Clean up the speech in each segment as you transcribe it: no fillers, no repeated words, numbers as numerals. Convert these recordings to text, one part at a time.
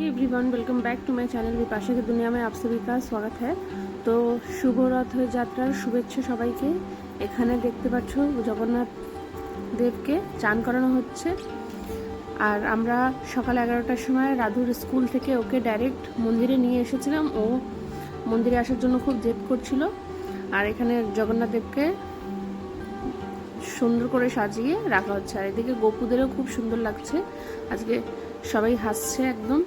Everyone welcome back to my channel Vipasha की दुनिया में आप सभी का स्वागत है। तो শুভ রথযাত্রার শুভেচ্ছা সবাইকে। এখানে দেখতে পাচ্ছ জগন্নাথ দেবকে চান করানো হচ্ছে। আর আমরা সকাল 11টার সময় রাধুর স্কুল থেকে ওকে ডাইরেক্ট মন্দিরে নিয়ে এসেছিলাম। ও মন্দিরে আসার জন্য খুব জেদ করছিল। আর এখানে জগন্নাথ দেবকে সুন্দর করে সাজিয়ে রাখা হচ্ছে। আর এদিকে গোপুদেরও খুব সুন্দর লাগছে, আজকে সবাই হাসছে একদম।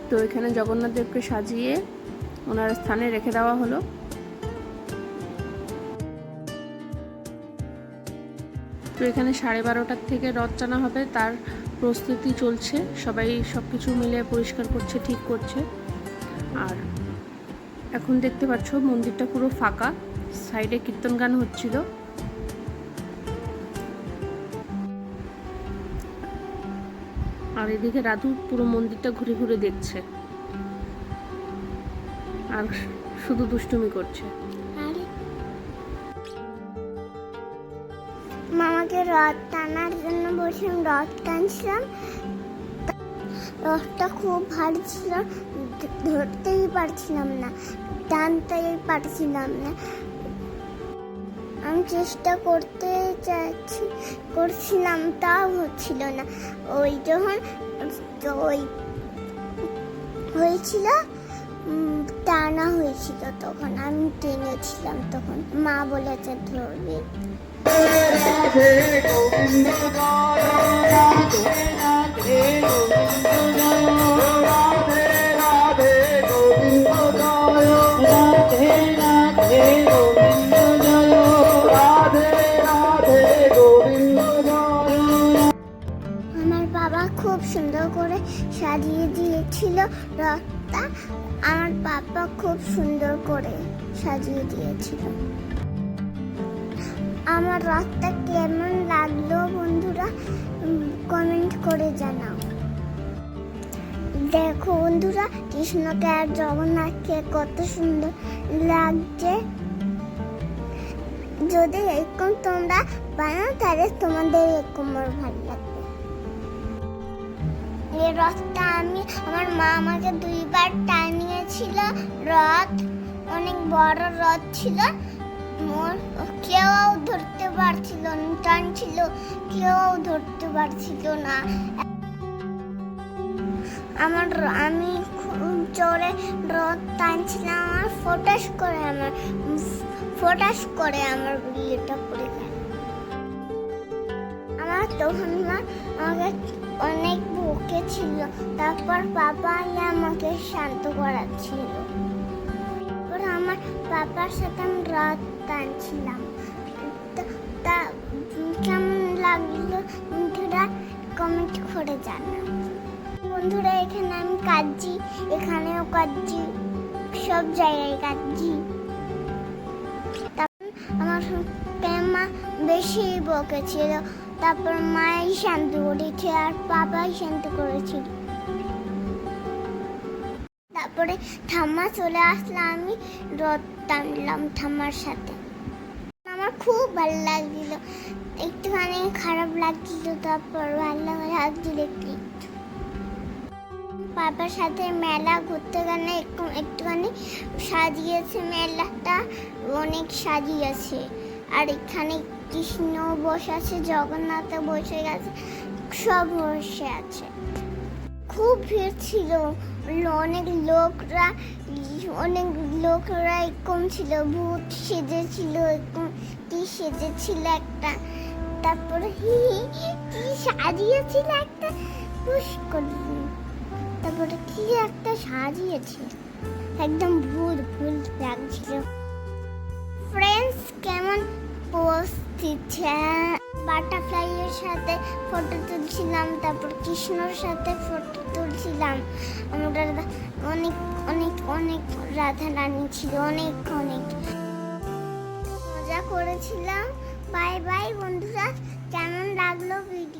তো এখানে জগন্নাথ দেবকে সাজিয়ে ওনার স্থানে রেখে দেওয়া হলো। তো এখানে 12:30টার থেকে রথ টানা হবে, তার প্রস্তুতি চলছে। সবাই সবকিছু মিলে পরিষ্কার করছে, ঠিক করছে। আর এখন দেখতে পাচ্ছ মন্দিরটা পুরো ফাঁকা, সাইডে কীর্তন গান হচ্ছিল। আর এদিকে রাধু পুরো মন্দিরটা ঘুরে ঘুরে দেখছে আর শুধু দুষ্টুমি করছে। মামাকে রথ টানার জন্য বলছিলাম, রথ টানছিলাম। রথটা খুব ভারী ছিল, ধরতেই পারছিলাম না, টানতেই পারছিলাম না। আমি চেষ্টা করছিলাম, তাও হচ্ছিল না। ওই যখন হয়েছিল, টানা হয়েছিল, তখন আমি টেনেছিলাম, তখন মা বলেছে ধরবে। আমার বাবা খুব সুন্দর করে সাজিয়ে দিয়েছিল রথটা। আমার বাবা খুব সুন্দর করে সাজিয়ে দিয়েছিল। আমার রথটা কেমন লাগলো বন্ধুরা কমেন্ট করে জানাও। দেখো বন্ধুরা, কৃষ্ণকে আর জগন্নাথকে কত সুন্দর লাগছে। যদি এরকম তোমরা বানাও তাহলে তোমাদের এরকম ভালো লাগবে। এই রথটা আমার মা আমাকে 2বার টানিয়েছিল। রথ অনেক বড় রথ ছিল, কেউ ধরতে পারছিল না, টানছিল, কেউ ধরতে পারছিল না। আমি খুব জোরে রথ টানছিলাম, আমার ফটাস করে আমার বিয়েটা পড়ে গেল। আমার তখন আমাকে অনেক বকেছিল, তারপর বাবা আমাকে শান্ত করাচ্ছিল। আমার বাবার সাথে আমি রথ টানছিলাম। তা কেমন লাগলো বন্ধুরা কমেন্ট করে জানাও। বন্ধুরা এখানে আমি কাঁদছি, এখানেও কাঁদছি, সব জায়গায় কাঁদছি। তখন আমার মা বেশি বকেছিল, তারপর মাই শান্ত করেছে আর বাবাই শান্ত করেছিল। তারপরে ঠাম্মা চলে আসলো, আমি রথ টানলাম ঠাম্মার সাথে। আমার খুব ভালো লাগছিল, একটুখানি খারাপ লাগছিল, তারপর ভালো লাগছিল একটু। বাবার সাথে মেলা ঘুরতে গেলে একটুখানি সাজিয়েছে, মেলাটা অনেক সাজিয়েছে। আর এখানে কৃষ্ণ বসে আছে, জগন্নাথ বসে গেছে, সব বসে আছে। খুব ভিড় ছিল, অনেক লোকরা এরকম ছিল, ভূত সেজেছিল, কি সেজেছিল একটা। তারপরে কি সাজিয়েছিল একটা পুষ্কর, তারপরে কি একটা সাজিয়েছিল, একদম ভূত লাগছিল। ফ্রেন্ডস কেমন পোস্ট দিচ্ছে, বাটারফ্লাই এর সাথে ফটো তুলছিলাম, তারপর কৃষ্ণর সাথে ফটো তুলছিলাম। আমরা অনেক অনেক অনেক রাধা রানী ছিল, অনেক অনেক মজা করেছিলাম। বাই বাই বন্ধুরা, কেমন লাগলো ভিডিও।